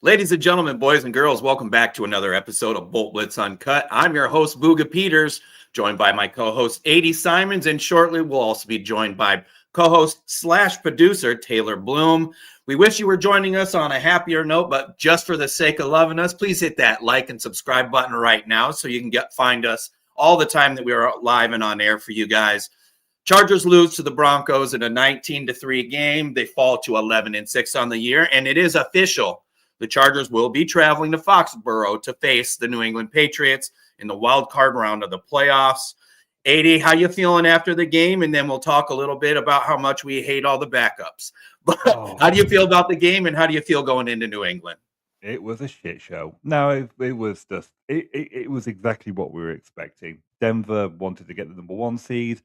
Ladies and gentlemen, boys and girls, welcome back to another episode of BoltBlitz Uncut. I'm your host, Booga Peters, joined by my co-host, 80 Simons, and shortly we'll also be joined by co-host / producer, Taylor Bloom. We wish you were joining us on a happier note, but just for the sake of loving us, please hit that like and subscribe button right now so you can find us all the time that we are live and on air for you guys. Chargers lose to the Broncos in a 19-3 game. They fall to 11-6 on the year, and it is official. The Chargers will be traveling to Foxborough to face the New England Patriots in the wild card round of the playoffs. 80, how you feeling after the game? And then we'll talk a little bit about how much we hate all the backups. But how do you feel about the game, and how do you feel going into New England? It was a shit show. No, it was just it was exactly what we were expecting. Denver wanted to get the number 1 seed,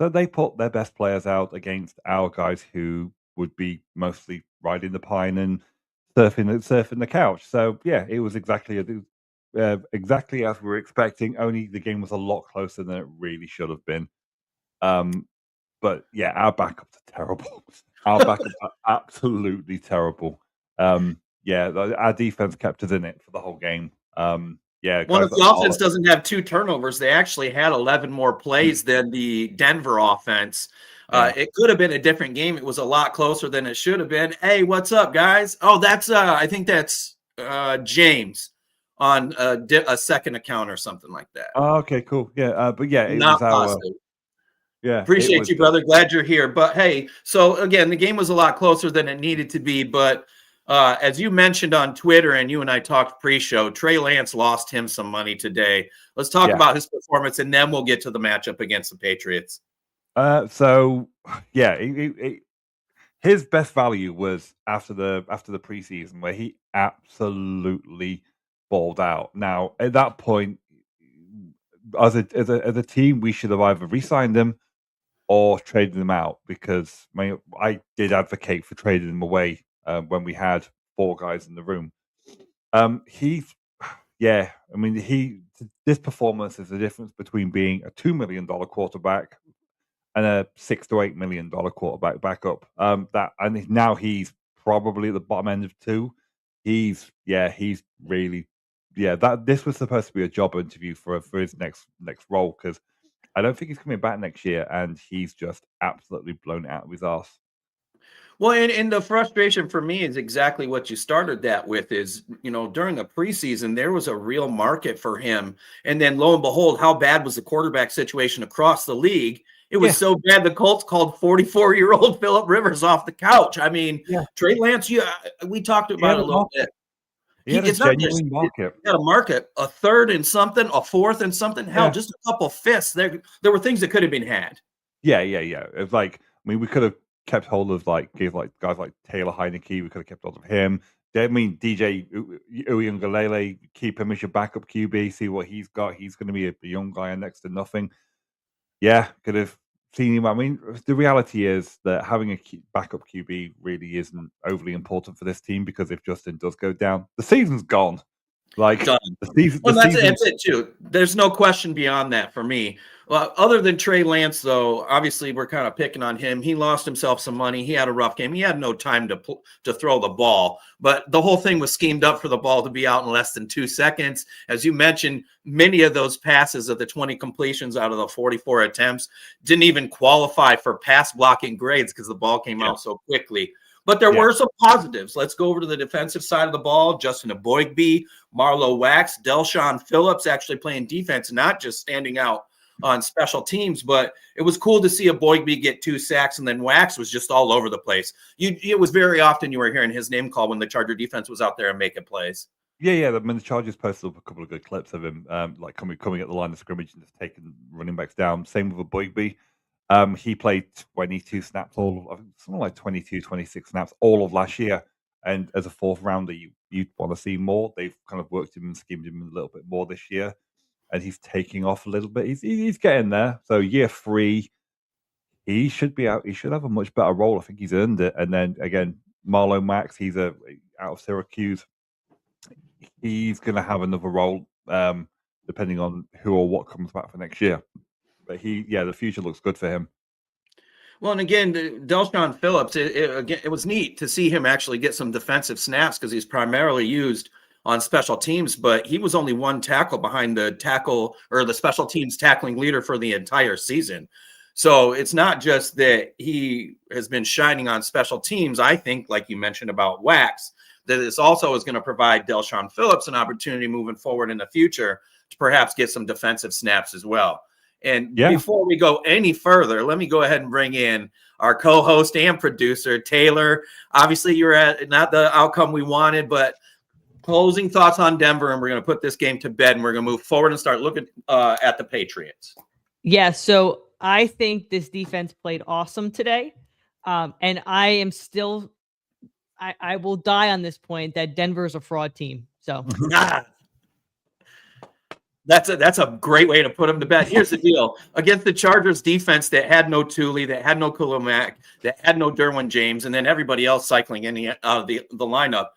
so they put their best players out against our guys who would be mostly riding the pine and surfing the couch. So yeah, it was exactly as we were expecting. Only the game was a lot closer than it really should have been. But yeah, our backups are terrible. Our backups are absolutely terrible. Yeah, our defense kept us in it for the whole game. Yeah, Well, if the offense doesn't have 2 turnovers, they actually had 11 more plays than the Denver offense. It could have been a different game. It was a lot closer than it should have been. Hey, what's up, guys? Oh, that's I think that's James on a second account or something like that. Oh, okay, cool. Yeah, but yeah, it Not was positive. Yeah, Appreciate you, brother. Glad you're here. But hey, so again, the game was a lot closer than it needed to be. But as you mentioned on Twitter, and you and I talked pre-show, Trey Lance lost him some money today. Let's talk about his performance, and then we'll get to the matchup against the Patriots. So yeah, his best value was after the preseason, where he absolutely balled out. Now at that point, as a team, we should have either re-signed him or traded him out, because I did advocate for trading him away when we had 4 guys in the room. Yeah, I mean, this performance is the difference between being a $2 million quarterback and a $6 to $8 million quarterback backup. And now he's probably at the bottom end of 2. He's really this was supposed to be a job interview for his next role, because I don't think he's coming back next year, and he's just absolutely blown it out of his ass. Well, and the frustration for me is exactly what you started that with is, during the preseason, there was a real market for him. And then lo and behold, how bad was the quarterback situation across the league? It was so bad the Colts called 44-year-old Phillip Rivers off the couch. I mean, Trey Lance, we talked about it a little bit. It's not just market. He had a market, a third and something, a fourth and something. Hell, just a couple fifths. There were things that could have been had. Yeah. It was like, I mean, we could have kept hold of guys like Taylor Heineke. We could have kept hold of him. I mean, DJ Uyunglele, keep him as your backup QB. See what he's got. He's going to be a young guy and next to nothing. Yeah, could have seen him. I mean, the reality is that having a backup QB really isn't overly important for this team, because if Justin does go down, the season's gone. Like done. That's it too. There's no question beyond that for me. Well, other than Trey Lance, though, obviously we're kind of picking on him. He lost himself some money. He had a rough game. He had no time to throw the ball, but the whole thing was schemed up for the ball to be out in less than 2 seconds. As you mentioned, many of those passes of the 20 completions out of the 44 attempts didn't even qualify for pass blocking grades because the ball came out so quickly. But there were some positives. Let's go over to the defensive side of the ball. Justin Eboigbe, Marlo Wax, Delshon Phillips actually playing defense, not just standing out on special teams. But it was cool to see Eboigbe get 2 sacks, and then Wax was just all over the place. It was very often you were hearing his name called when the Charger defense was out there and making plays. Yeah. I mean, the Chargers posted up a couple of good clips of him, like coming at the line of scrimmage and just taking running backs down. Same with Eboigbe. He played 22 snaps, something like 22, 26 snaps all of last year. And as a 4th rounder, you'd want to see more. They've kind of worked him and schemed him a little bit more this year, and he's taking off a little bit. He's getting there. So year 3, he should be out. He should have a much better role. I think he's earned it. And then again, Marlon Max, he's out of Syracuse. He's going to have another role, depending on who or what comes back for next year. But the future looks good for him. Well, and again, Del'Shawn Phillips, it was neat to see him actually get some defensive snaps because he's primarily used on special teams, but he was only one tackle behind the tackle or the special teams tackling leader for the entire season. So it's not just that he has been shining on special teams. I think, like you mentioned about Wax, that this also is going to provide Del'Shawn Phillips an opportunity moving forward in the future to perhaps get some defensive snaps as well. And before we go any further, let me go ahead and bring in our co-host and producer, Taylor. Obviously, you're at not the outcome we wanted, but closing thoughts on Denver, and we're going to put this game to bed, and we're going to move forward and start looking at the Patriots. Yeah, so I think this defense played awesome today, and I am still – I will die on this point that Denver is a fraud team. So That's a great way to put them to bed. Here's the deal. Against the Chargers defense that had no Thule, that had no Khalil Mack, that had no Derwin James, and then everybody else cycling in the lineup,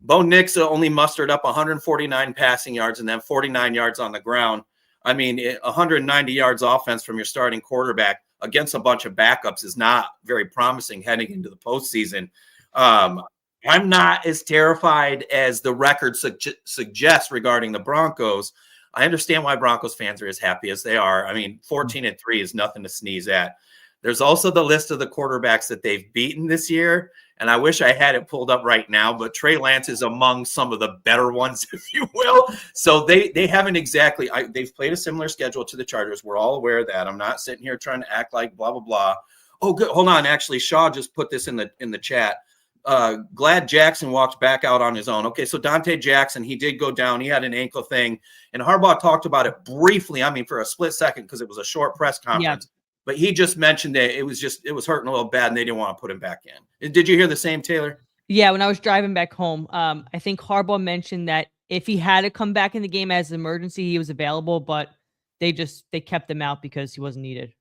Bo Nix only mustered up 149 passing yards and then 49 yards on the ground. I mean, 190 yards offense from your starting quarterback against a bunch of backups is not very promising heading into the postseason. I'm not as terrified as the record suggests regarding the Broncos. I understand why Broncos fans are as happy as they are. I mean, 14-3 is nothing to sneeze at. There's also the list of the quarterbacks that they've beaten this year, and I wish I had it pulled up right now, but Trey Lance is among some of the better ones, if you will. So they haven't exactly – they've played a similar schedule to the Chargers. We're all aware of that. I'm not sitting here trying to act like blah, blah, blah. Oh, good. Hold on. Actually, Shaw just put this in the chat. Glad Jackson walked back out on his own. Okay, so Dante Jackson, he did go down. He had an ankle thing, and Harbaugh talked about it briefly. I mean, for a split second because it was a short press conference. Yeah. But he just mentioned that it was hurting a little bad, and they didn't want to put him back in. Did you hear the same, Taylor? Yeah, when I was driving back home, I think Harbaugh mentioned that if he had to come back in the game as an emergency, he was available, but they kept him out because he wasn't needed.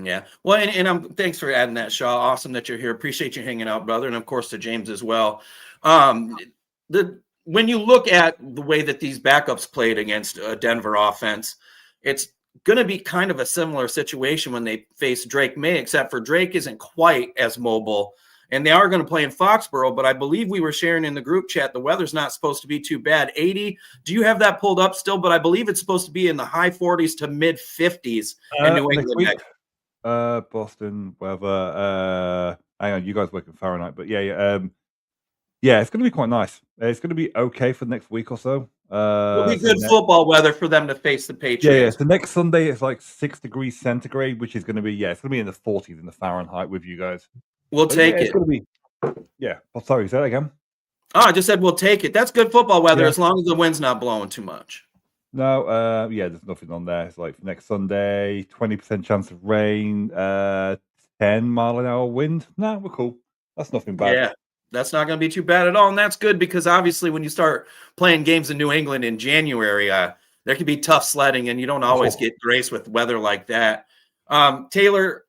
Yeah. Well, and thanks for adding that, Shaw. Awesome that you're here. Appreciate you hanging out, brother. And of course to James as well. When you look at the way that these backups played against a Denver offense, it's going to be kind of a similar situation when they face Drake May, except for Drake isn't quite as mobile. And they are going to play in Foxborough, but I believe we were sharing in the group chat, the weather's not supposed to be too bad. 80, do you have that pulled up still? But I believe it's supposed to be in the high 40s to mid 50s in New England. Boston weather. Hang on, you guys work in Fahrenheit, but yeah, it's going to be quite nice. It's going to be okay for the next week or so. It'll be good football weather for them to face the Patriots. Yeah. So next Sunday it's like 6 degrees centigrade, which is going to be it's going to be in the 40s in the Fahrenheit with you guys. We'll take it. It's going to be Oh, sorry, say that again. Oh, I just said we'll take it. That's good football weather as long as the wind's not blowing too much. No, there's nothing on there. It's like next Sunday, 20% chance of rain, 10 mile an hour wind. No, we're cool. That's nothing bad. Yeah, that's not going to be too bad at all. And that's good because obviously when you start playing games in New England in January, there can be tough sledding and you don't always get grace with weather like that. Taylor,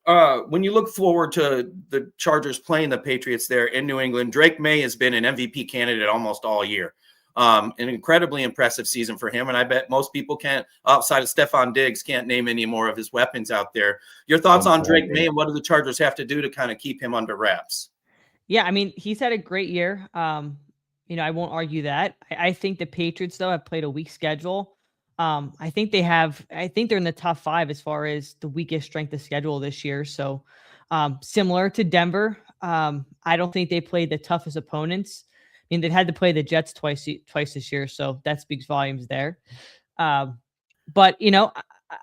when you look forward to the Chargers playing the Patriots there in New England, Drake May has been an MVP candidate almost all year. An incredibly impressive season for him. And I bet most people can't, outside of Stephon Diggs, can't name any more of his weapons out there. Your thoughts on Drake May and what do the Chargers have to do to kind of keep him under wraps? Yeah, I mean, he's had a great year. I won't argue that. I think the Patriots, though, have played a weak schedule. I think they're in the top 5 as far as the weakest strength of schedule this year. So similar to Denver, I don't think they played the toughest opponents. I mean, they had to play the Jets twice this year, so that speaks volumes there. But,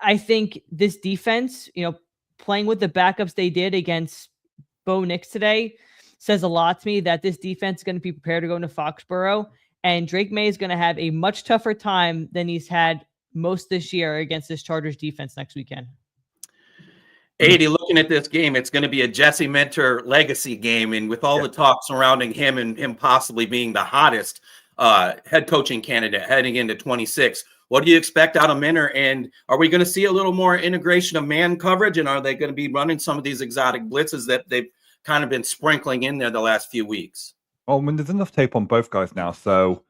I think this defense, playing with the backups they did against Bo Nix today says a lot to me that this defense is going to be prepared to go into Foxborough, and Drake May is going to have a much tougher time than he's had most this year against this Chargers defense next weekend. 80, looking at this game, it's going to be a Jesse Minter legacy game. And with all the talk surrounding him and him possibly being the hottest head coaching candidate heading into 26, what do you expect out of Minter? And are we going to see a little more integration of man coverage? And are they going to be running some of these exotic blitzes that they've kind of been sprinkling in there the last few weeks? Well, I mean, there's enough tape on both guys now. So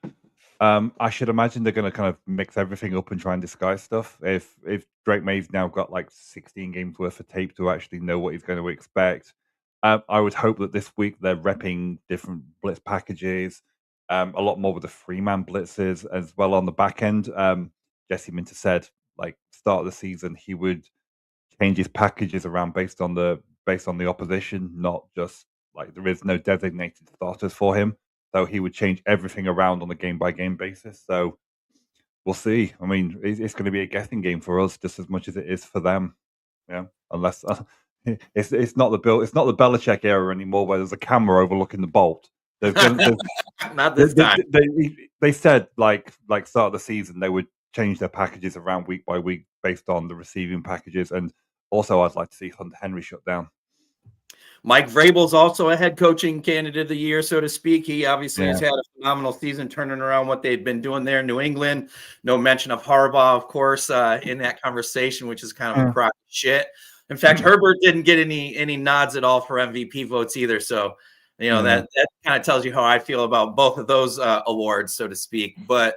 I should imagine they're going to kind of mix everything up and try and disguise stuff. If Drake May's now got like 16 games worth of tape to actually know what he's going to expect, I would hope that this week they're repping different blitz packages, a lot more with the three-man blitzes as well on the back end. Jesse Minter said, like start of the season, he would change his packages around based on the opposition, not just like there is no designated starters for him. So he would change everything around on a game by game basis. So we'll see. I mean, it's going to be a guessing game for us just as much as it is for them. Yeah, unless it's not the Belichick era anymore, where there's a camera overlooking the bolt. Not this time. They said like start of the season they would change their packages around week by week based on the receiving packages, and also I'd like to see Hunter Henry shut down. Mike Vrabel's also a head coaching candidate of the year, so to speak. He obviously has had a phenomenal season turning around what they've been doing there in New England. No mention of Harbaugh, of course, in that conversation, which is kind of a crock of shit. In fact, Herbert didn't get any nods at all for MVP votes either. So, that kind of tells you how I feel about both of those awards, so to speak. But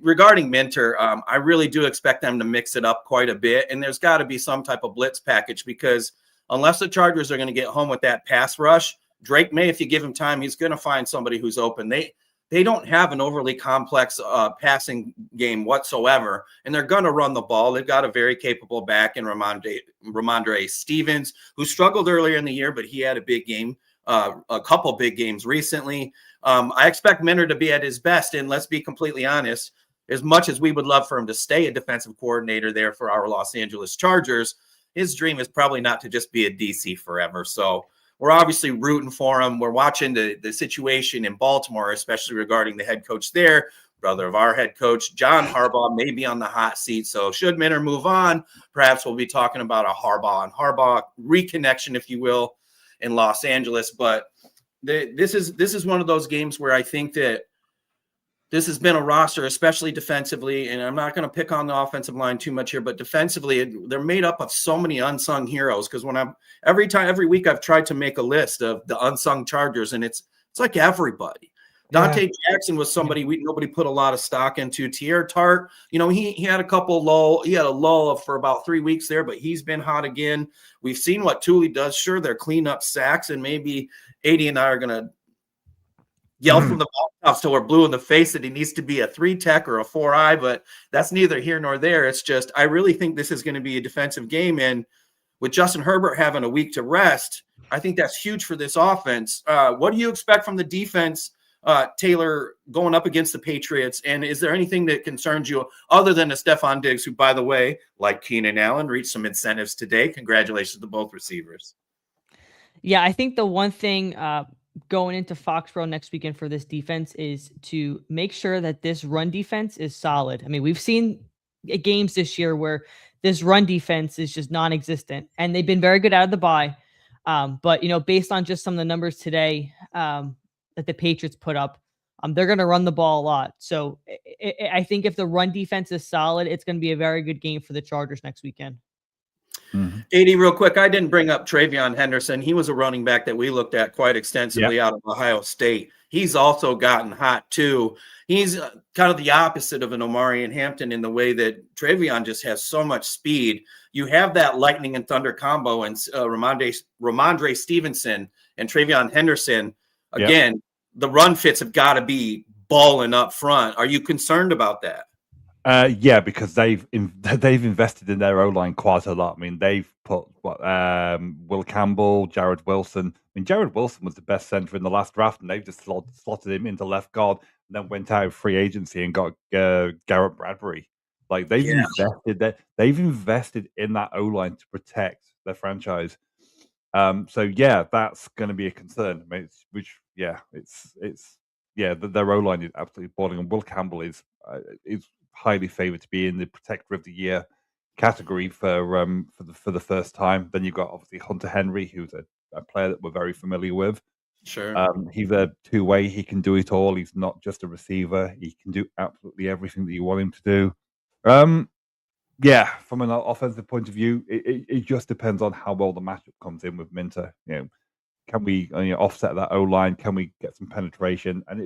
regarding Minter, I really do expect them to mix it up quite a bit. And there's got to be some type of blitz package because unless the Chargers are going to get home with that pass rush, Drake May, if you give him time, he's going to find somebody who's open. They don't have an overly complex passing game whatsoever, and they're going to run the ball. They've got a very capable back in Ramondre Stevens, who struggled earlier in the year, but he had a big game, a couple big games recently. I expect Minter to be at his best, and let's be completely honest, as much as we would love for him to stay a defensive coordinator there for our Los Angeles Chargers, his dream is probably not to just be a DC forever. So we're obviously rooting for him. We're watching the situation in Baltimore, especially regarding the head coach there, brother of our head coach, John Harbaugh, may be on the hot seat. So should Minter move on, perhaps we'll be talking about a Harbaugh reconnection, if you will, in Los Angeles. But this is one of those games where I think that this has been a roster, especially defensively, and I'm not going to pick on the offensive line too much here, but defensively, they're made up of so many unsung heroes. Because every week I've tried to make a list of the unsung Chargers, and it's like everybody. Dante Jackson was somebody nobody put a lot of stock into. Tier Tart, he had a lull for about 3 weeks there, but he's been hot again. We've seen what Thule does. Sure, they're clean up sacks, and maybe 80 and I are going to yell from the mountaintops till we're blue in the face that he needs to be a 3-tech or a 4-eye, but that's neither here nor there. It's just I really think this is going to be a defensive game, and with Justin Herbert having a week to rest, I think that's huge for this offense. What do you expect from the defense, Taylor, going up against the Patriots, and is there anything that concerns you other than a Stephon Diggs, who, by the way, like Keenan Allen, reached some incentives today? Congratulations to both receivers. Yeah, I think the one thing going into Foxborough next weekend for this defense is to make sure that this run defense is solid. I mean, we've seen games this year where this run defense is just non-existent, and they've been very good out of the bye. But, based on just some of the numbers today that the Patriots put up, they're going to run the ball a lot. So I think if the run defense is solid, it's going to be a very good game for the Chargers next weekend. 80, real quick, I didn't bring up Travion Henderson. He was a running back that we looked at quite extensively out of Ohio State. He's also gotten hot too. He's kind of the opposite of an Omarion Hampton in the way that Travion just has so much speed. You have that lightning and thunder combo, and Ramondre Stevenson and Travion Henderson. Again, the run fits have got to be balling up front. Are you concerned about that? Yeah, because they've invested in their O-line quite a lot. I mean, they've put Will Campbell, Jared Wilson. I mean, Jared Wilson was the best center in the last draft, and they've just slotted him into left guard, and then went out of free agency and got Garrett Bradbury. Like they've invested in that O-line to protect their franchise. So yeah, that's going to be a concern. I mean, their O-line is absolutely balling, and Will Campbell is highly favored to be in the Protector of the Year category for the first time. Then you've got obviously Hunter Henry, who's a player that we're very familiar with. Sure. He's a two-way. He can do it all. He's not just a receiver. He can do absolutely everything that you want him to do. From an offensive point of view, it just depends on how well the matchup comes in with Minter. Can we offset that O-line? Can we get some penetration? And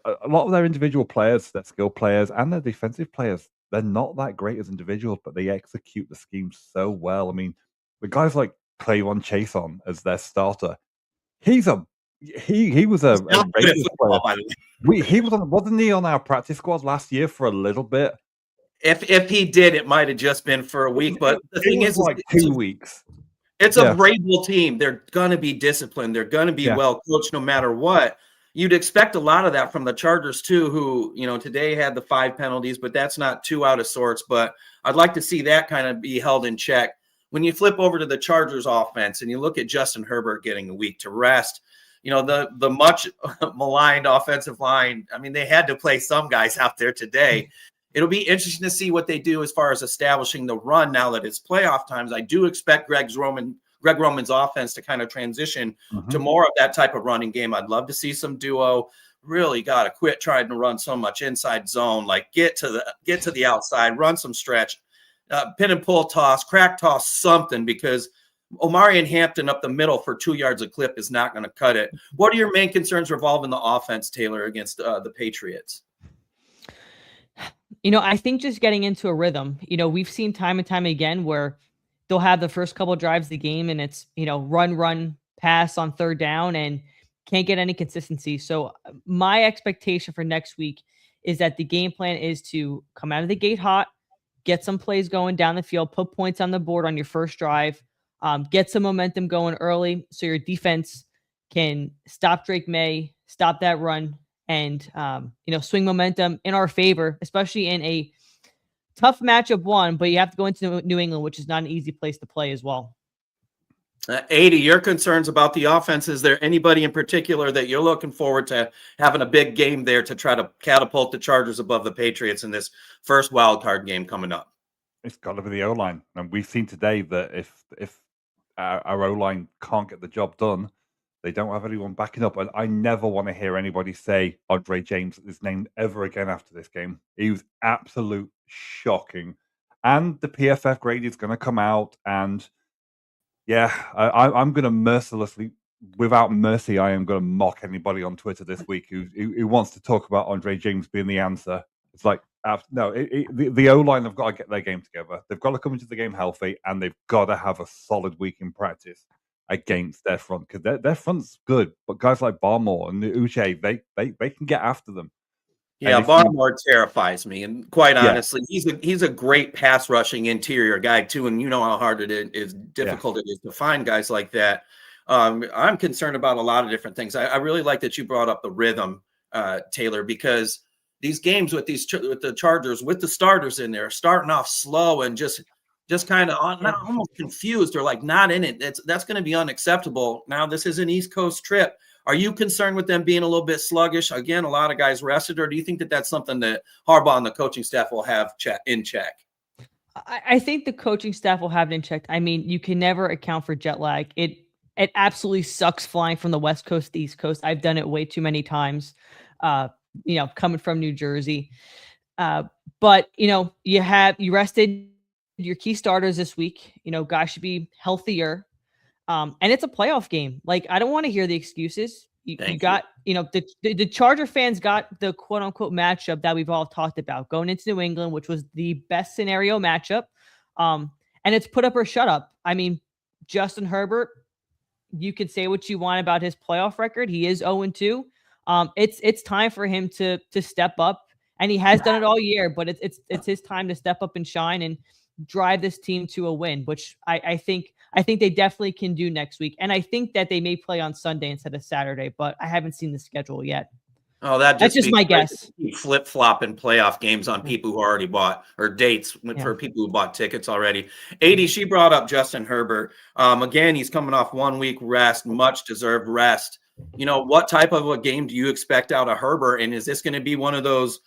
a lot of their individual players, their skill players, and their defensive players, they're not that great as individuals, but they execute the scheme so well. I mean, with guys like Clayvon Chason as their starter, he was He's a not good at Raiders football, player. by the way. He wasn't he on our practice squad last year for a little bit? If he did, it might have just been for a week. But the thing was is, like 2 weeks. It's Yeah. a Vrabel team. They're going to be disciplined. They're going to be Yeah. well coached no matter what. You'd expect a lot of that from the Chargers too, who, today had the 5 penalties, but that's not too out of sorts. But I'd like to see that kind of be held in check. When you flip over to the Chargers offense and you look at Justin Herbert getting a week to rest, the much maligned offensive line, I mean, they had to play some guys out there today. It'll be interesting to see what they do as far as establishing the run now that it's playoff times. I do expect Greg Roman's offense to kind of transition to more of that type of running game. I'd love to see some duo. Really got to quit trying to run so much inside zone. Like get to the outside, run some stretch, pin and pull toss, crack toss, something, because Omari and Hampton up the middle for 2 yards a clip is not going to cut it. What are your main concerns revolving the offense, Taylor, against the Patriots? I think just getting into a rhythm. We've seen time and time again where they'll have the first couple of drives of the game and it's, run, pass on third down and can't get any consistency. So my expectation for next week is that the game plan is to come out of the gate hot, get some plays going down the field, put points on the board on your first drive, get some momentum going early so your defense can stop Drake May, stop that run, and swing momentum in our favor, especially in a tough matchup one, but you have to go into New England, which is not an easy place to play as well. 80, your concerns about the offense, is there anybody in particular that you're looking forward to having a big game there to try to catapult the Chargers above the Patriots in this first wild card game coming up? It's got to be the O-line. And we've seen today that if our O-line can't get the job done, they don't have anyone backing up. And I never want to hear anybody say Andre James is named ever again after this game. He was absolute shocking. And the PFF grade is going to come out. And yeah, I'm going to mercilessly, without mercy, I am going to mock anybody on Twitter this week who wants to talk about Andre James being the answer. It's like, no, the O-line have got to get their game together. They've got to come into the game healthy, and they've got to have a solid week in practice against their front, because their front's good, but guys like Barmore and Uche, they can get after them. Yeah, Barmore terrifies me, and quite honestly, he's a great pass rushing interior guy too, and you know how hard it is difficult it is to find guys like that. I'm concerned about a lot of different things. I really like that you brought up the rhythm, Taylor, because these games with the Chargers, with the starters in there, starting off slow and just kind of almost confused or like not in it. That's going to be unacceptable. Now, this is an East Coast trip. Are you concerned with them being a little bit sluggish? Again, a lot of guys rested, or do you think that that's something that Harbaugh and the coaching staff will have in check? I think the coaching staff will have it in check. I mean, you can never account for jet lag. It absolutely sucks flying from the West Coast to East Coast. I've done it way too many times, coming from New Jersey. But, you rested your key starters this week. Guys should be healthier. And it's a playoff game. Like, I don't want to hear the excuses. You got, the Charger fans got the quote unquote matchup that we've all talked about going into New England, which was the best scenario matchup. And it's put up or shut up. I mean, Justin Herbert, you could say what you want about his playoff record. He is 0-2. It's time for him to step up, and he has done it all year, but it's his time to step up and shine and drive this team to a win, which I think they definitely can do next week. And I think that they may play on Sunday instead of Saturday, but I haven't seen the schedule yet. Oh, that's just my guess. Flip-flopping playoff games on people who already bought, or dates for people who bought tickets already. 80, she brought up Justin Herbert. Again, he's coming off 1 week rest, much deserved rest. What type of a game do you expect out of Herbert? And is this going to be one of those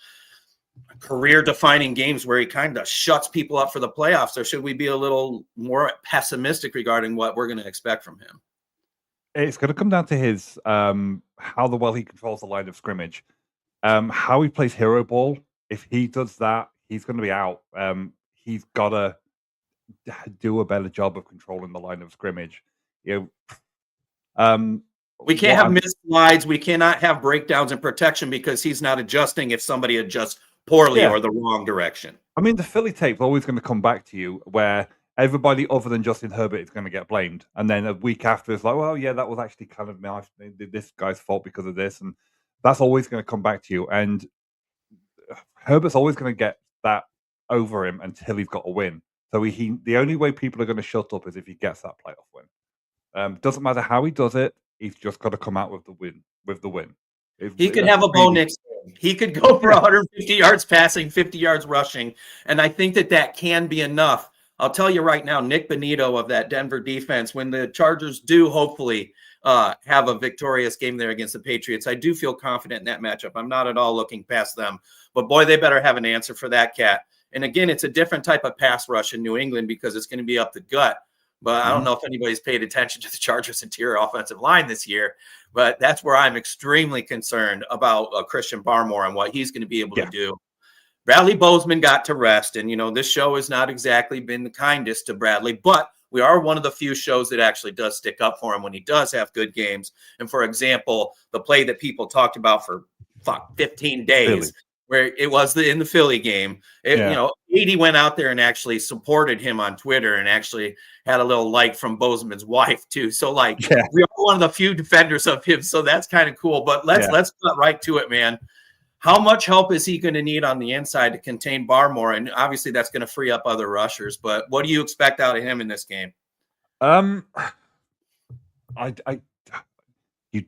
career-defining games where he kind of shuts people up for the playoffs, or should we be a little more pessimistic regarding what we're going to expect from him? It's going to come down to his how well he controls the line of scrimmage, how he plays hero ball. If he does that, he's going to be out. He's got to do a better job of controlling the line of scrimmage. We can't have missed slides. We cannot have breakdowns in protection because he's not adjusting if somebody adjusts poorly or the wrong direction. I mean, the Philly tape's always going to come back to you where everybody other than Justin Herbert is going to get blamed. And then a week after, it's like, well, yeah, that was actually kind of this guy's fault because of this. And that's always going to come back to you. And Herbert's always going to get that over him until he's got a win. So the only way people are going to shut up is if he gets that playoff win. Doesn't matter how he does it. He's just got to come out with the win. He could have a Bo Nix game. He could go for 150 yards passing, 50 yards rushing. And I think that can be enough. I'll tell you right now, Nick Bonito of that Denver defense, when the Chargers do hopefully have a victorious game there against the Patriots, I do feel confident in that matchup. I'm not at all looking past them. But, boy, they better have an answer for that cat. And, again, it's a different type of pass rush in New England because it's going to be up the gut. But I don't know if anybody's paid attention to the Chargers' interior offensive line this year. But that's where I'm extremely concerned about Christian Barmore and what he's going to be able to do. Bradley Bozeman got to rest. And, this show has not exactly been the kindest to Bradley. But we are one of the few shows that actually does stick up for him when he does have good games. And, for example, the play that people talked about for 15 days. Philly. Where it was in the Philly game, 80 went out there and actually supported him on Twitter and actually had a little like from Bozeman's wife too. So we are one of the few defenders of him. So that's kind of cool, but let's get right to it, man. How much help is he going to need on the inside to contain Barmore? And obviously that's going to free up other rushers, but what do you expect out of him in this game? You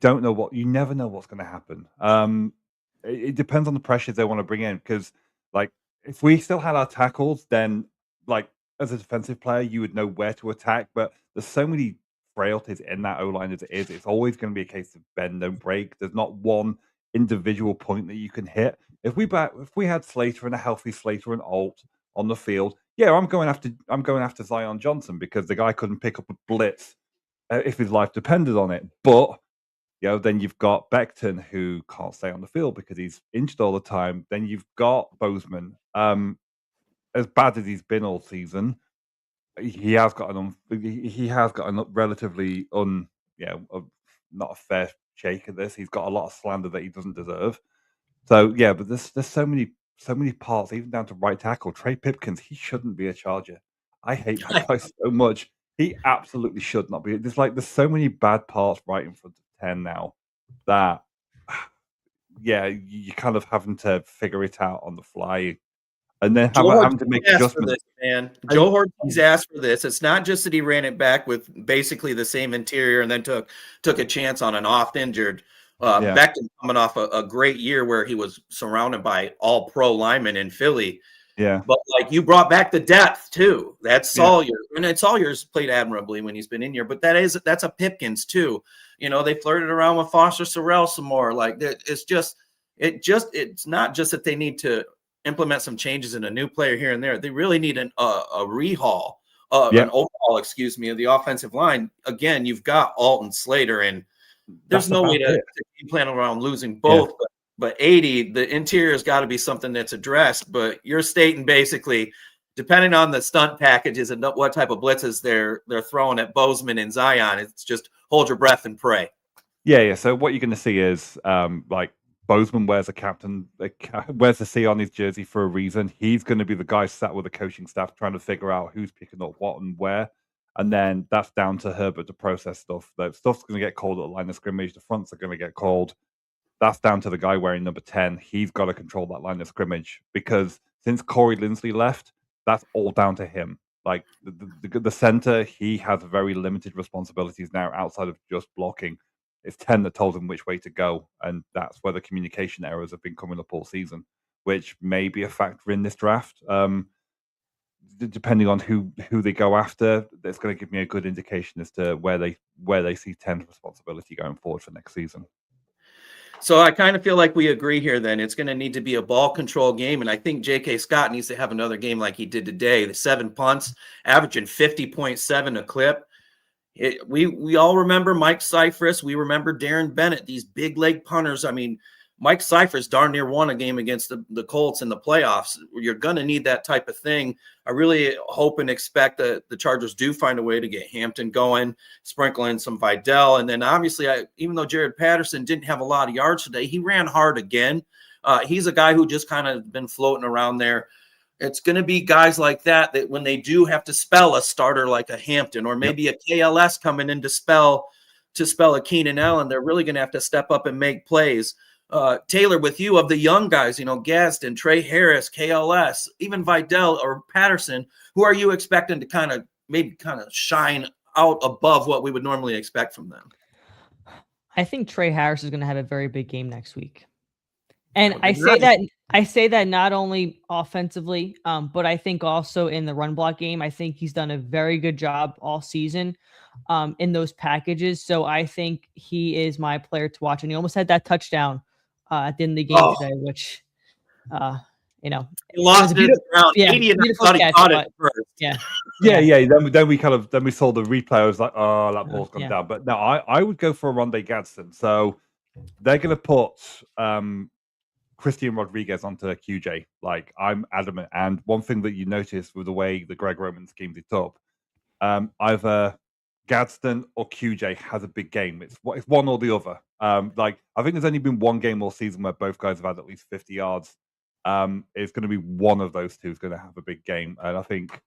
don't know you never know what's going to happen. It depends on the pressures they want to bring in because, if we still had our tackles, then, as a defensive player, you would know where to attack. But there's so many frailties in that O-line as it is. It's always going to be a case of bend, don't break. There's not one individual point that you can hit. If we had Slater and a healthy Slater and Alt on the field, I'm going after Zion Johnson because the guy couldn't pick up a blitz if his life depended on it. But then you've got Becton who can't stay on the field because he's injured all the time. Then you've got Bozeman. As bad as he's been all season, he has got a relatively not a fair shake at this. He's got a lot of slander that he doesn't deserve. So but there's so many parts, even down to right tackle. Trey Pipkins, he shouldn't be a Charger. I hate that guy so much. He absolutely should not be. There's so many bad parts right in front of 10 now that you're kind of having to figure it out on the fly and then having to make adjustments. Joe Hortiz asked for this. It's not just that he ran it back with basically the same interior and then took a chance on an oft-injured Becton coming off a great year where he was surrounded by all pro linemen in Philly. Yeah. But you brought back the depth too. That's Sawyer. And Sawyer's played admirably when he's been in here, but that's a Pipkins too. They flirted around with Foster Sorrell some more. It's not just that they need to implement some changes in a new player here and there. They really need an overhaul of the offensive line. Again, you've got Alton Slater, and there's no way to plan around losing both. Yeah. But 80, the interior has got to be something that's addressed. But you're stating basically, depending on the stunt packages and what type of blitzes they're throwing at Bozeman and Zion, it's just hold your breath and pray. Yeah. So what you're going to see is Bozeman wears wears the C on his jersey for a reason. He's going to be the guy sat with the coaching staff trying to figure out who's picking up what and where. And then that's down to Herbert to process stuff. That stuff's going to get called at the line of scrimmage. The fronts are going to get called. That's down to the guy wearing number 10. He's got to control that line of scrimmage because since Corey Linsley left, that's all down to him. The center, he has very limited responsibilities now outside of just blocking. It's 10 that told him which way to go, and that's where the communication errors have been coming up all season, which may be a factor in this draft. Depending on who they go after, that's going to give me a good indication as to where they see 10's responsibility going forward for next season. So I kind of feel like we agree here then. It's going to need to be a ball control game, and I think J.K. Scott needs to have another game like he did today. The 7 punts, averaging 50.7 a clip. We all remember Mike Cyphris. We remember Darren Bennett, these big leg punters. I mean, Mike Cyphers darn near won a game against the Colts in the playoffs. You're going to need that type of thing. I really hope and expect that the Chargers do find a way to get Hampton going, sprinkle in some Vidal. And then obviously, even though Jared Patterson didn't have a lot of yards today, he ran hard again. He's a guy who just kind of been floating around there. It's going to be guys like that when they do have to spell a starter like a Hampton or maybe a KLS coming in to spell a Keenan Allen, they're really going to have to step up and make plays. Taylor, with you, of the young guys, Gaston, Trey Harris, KLS, even Vidal or Patterson, who are you expecting to kind of shine out above what we would normally expect from them? I think Trey Harris is going to have a very big game next week. And I say that not only offensively, but I think also in the run block game. I think he's done a very good job all season in those packages. So I think he is my player to watch. And he almost had that touchdown at the end of the game today, which, he lost it around 80 and I thought he caught it first. Yeah. Then we saw the replay. I was like, oh, that ball's gone down. But no, I would go for a Rondé Gadsden. So they're going to put Christian Rodriguez onto QJ. Like, I'm adamant. And one thing that you notice with the way the Greg Roman schemed it up, either Gadsden or QJ has a big game. It's one or the other. I think there's only been one game all season where both guys have had at least 50 yards. It's going to be one of those two is going to have a big game. And I think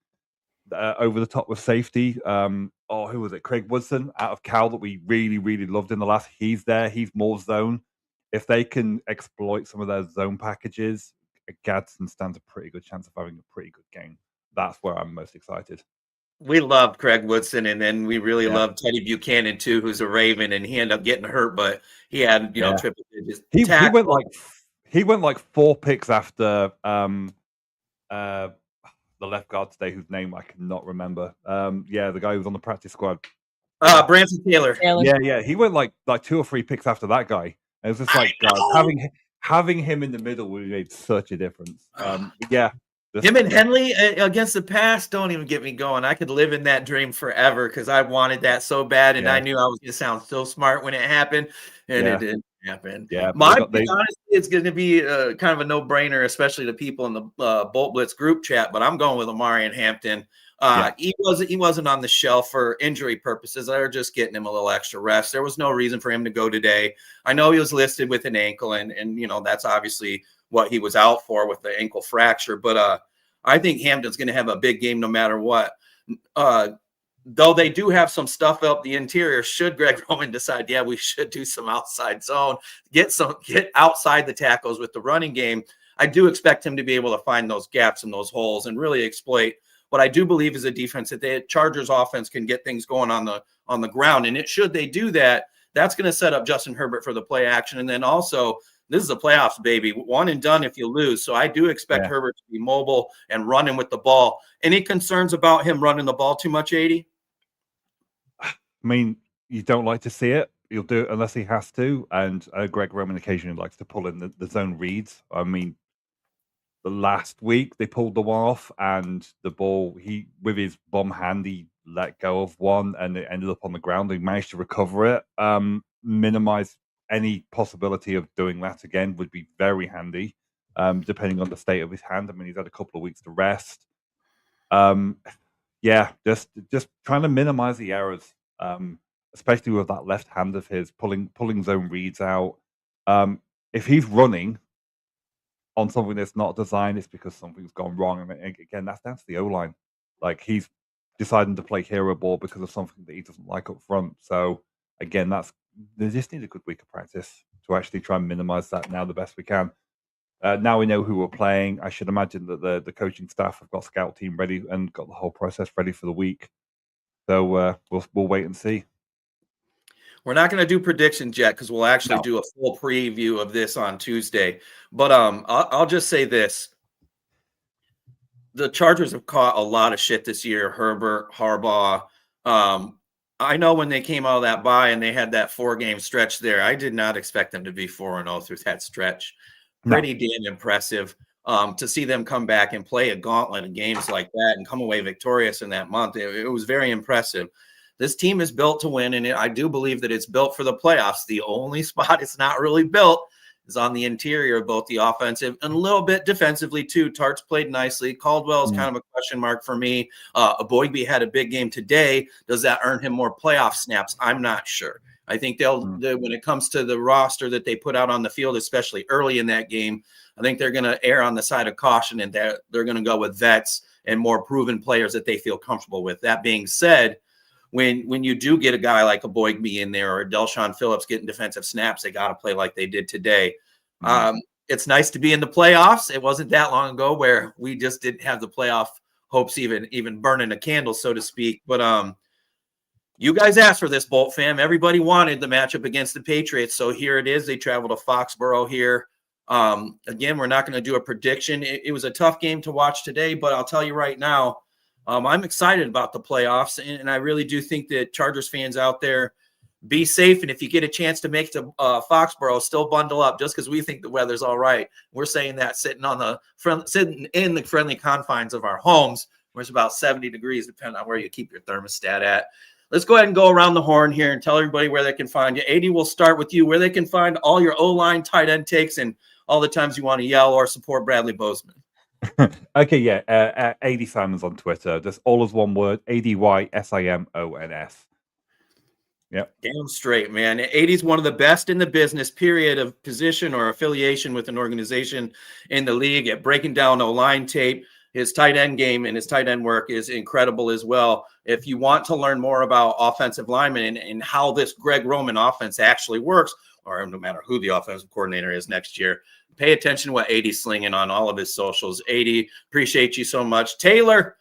over the top with safety, who was it? Craig Woodson out of Cal that we really, really loved in the last. He's there. He's more zone. If they can exploit some of their zone packages, Gadsden stands a pretty good chance of having a pretty good game. That's where I'm most excited. We loved Craig Woodson, and then we really loved Teddy Buchanan too, who's a Raven, and he ended up getting hurt, but he had triple digits. He went like 4 picks after the left guard today, whose name I cannot remember. The guy who was on the practice squad. Branson Taylor. Yeah. He went like 2 or 3 picks after that guy. It was just like, God, having him in the middle would have made such a difference. Him and Henley against the pass, don't even get me going. I could live in that dream forever because I wanted that so bad, and I knew I was going to sound so smart when it happened, and it didn't happen. Yeah, honestly, it's going to be kind of a no-brainer, especially to people in the BoltBlitz group chat, but I'm going with Omarion Hampton. He wasn't on the shelf for injury purposes. They were just getting him a little extra rest. There was no reason for him to go today. I know he was listed with an ankle, and that's obviously what he was out for with the ankle fracture. But I think Hampton's going to have a big game no matter what. Though they do have some stuff up the interior, should Greg Roman decide, we should do some outside zone, get outside the tackles with the running game, I do expect him to be able to find those gaps and those holes and really exploit what I do believe is a defense that the Chargers offense can get things going on the ground. And should they do that, that's going to set up Justin Herbert for the play action. And then also, this is the playoffs, baby. One and done if you lose. So I do expect Herbert to be mobile and running with the ball. Any concerns about him running the ball too much, 80? I mean, you don't like to see it. He'll do it unless he has to. And Greg Roman occasionally likes to pull in the zone reads. I mean, the last week they pulled the one off, and the ball, with his bomb hand, he let go of one, and it ended up on the ground. He managed to recover it. Minimize any possibility of doing that again would be very handy, depending on the state of his hand. I mean, he's had a couple of weeks to rest. Just trying to minimize the errors, especially with that left hand of his, pulling zone reads out. If he's running on something that's not designed, it's because something's gone wrong. I mean, again, that's down to the O-line. Like, he's deciding to play hero ball because of something that he doesn't like up front. So, again, they just need a good week of practice to actually try and minimize that now the best we can. Now we know who we're playing. I should imagine that the coaching staff have got scout team ready and got the whole process ready for the week. So we'll wait and see. We're not going to do predictions yet because we'll actually do a full preview of this on Tuesday. But I'll just say this. The Chargers have caught a lot of shit this year, Herbert, Harbaugh. I know when they came out of that bye and they had that 4-game stretch there, I did not expect them to be 4-0 through that stretch. Pretty damn impressive to see them come back and play a gauntlet of games like that and come away victorious in that month. It was very impressive. This team is built to win, and I do believe that it's built for the playoffs. The only spot it's not really built is on the interior of both the offensive and a little bit defensively too. Tart's played nicely. Caldwell is kind of a question mark for me. Boygby had a big game today. Does that earn him more playoff snaps? I'm not sure. I think when it comes to the roster that they put out on the field, especially early in that game, I think they're going to err on the side of caution, and they're going to go with vets and more proven players that they feel comfortable with. That being said, when you do get a guy like a Boygby in there or a Delshon Phillips getting defensive snaps, they got to play like they did today. It's nice to be in the playoffs. It wasn't that long ago where we just didn't have the playoff hopes even burning a candle, so to speak. But you guys asked for this, Bolt fam. Everybody wanted the matchup against the Patriots, so here it is. They travel to Foxborough here. Again, we're not going to do a prediction. It was a tough game to watch today, but I'll tell you right now, I'm excited about the playoffs, and I really do think that Chargers fans out there, be safe. And if you get a chance to make it to Foxborough, still bundle up just because we think the weather's all right. We're saying that sitting in the friendly confines of our homes, where it's about 70 degrees, depending on where you keep your thermostat at. Let's go ahead and go around the horn here and tell everybody where they can find you. 80, we'll start with you, where they can find all your O-line tight end takes and all the times you want to yell or support Bradley Bozeman. Okay, yeah. AD Simons on Twitter. Just all as one word, ADYSIMONS. Yep. Damn straight, man. 80's one of the best in the business, period, of position or affiliation with an organization in the league at breaking down O-line tape. His tight end game and his tight end work is incredible as well. If you want to learn more about offensive linemen and how this Greg Roman offense actually works, or no matter who the offensive coordinator is next year, pay attention to what 80's slinging on all of his socials. 80, appreciate you so much. Taylor,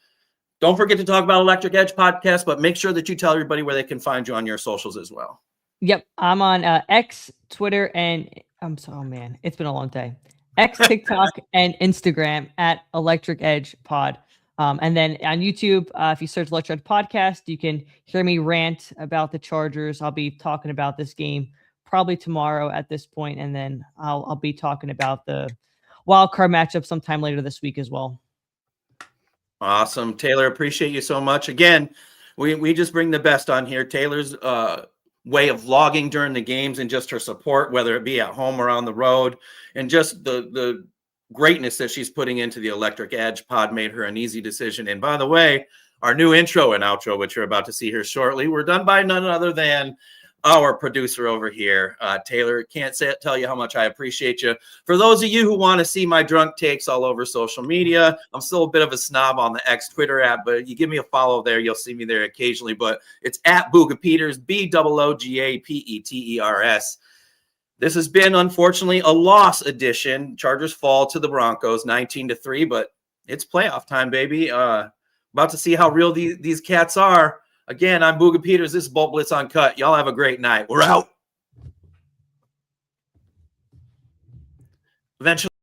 don't forget to talk about Electric Edge podcast, but make sure that you tell everybody where they can find you on your socials as well. Yep. I'm on X, Twitter, and oh man, it's been a long day. X, TikTok, and Instagram at Electric Edge Pod. And then on YouTube, if you search Electric Edge Podcast, you can hear me rant about the Chargers. I'll be talking about this game probably tomorrow at this point, and then I'll be talking about the wild card matchup sometime later this week as well. Awesome. Taylor, appreciate you so much. Again, we just bring the best on here. Taylor's way of vlogging during the games and just her support, whether it be at home or on the road, and just the greatness that she's putting into the Electric Edge pod made her an easy decision. And by the way, our new intro and outro, which you're about to see here shortly, were done by none other than our producer over here. Taylor, can't tell you how much I appreciate you. For those of you who want to see my drunk takes all over social media, I'm still a bit of a snob on the X Twitter app, but you give me a follow there, you'll see me there occasionally. But it's at Booga Peters, BOOGAPETERS. This has been, unfortunately, a loss edition. Chargers fall to the Broncos 19-3, but it's playoff time, baby. About to see how real these cats are. Again, I'm Booga Peters. This is BoltBlitz Uncut. Y'all have a great night. We're out. Eventually.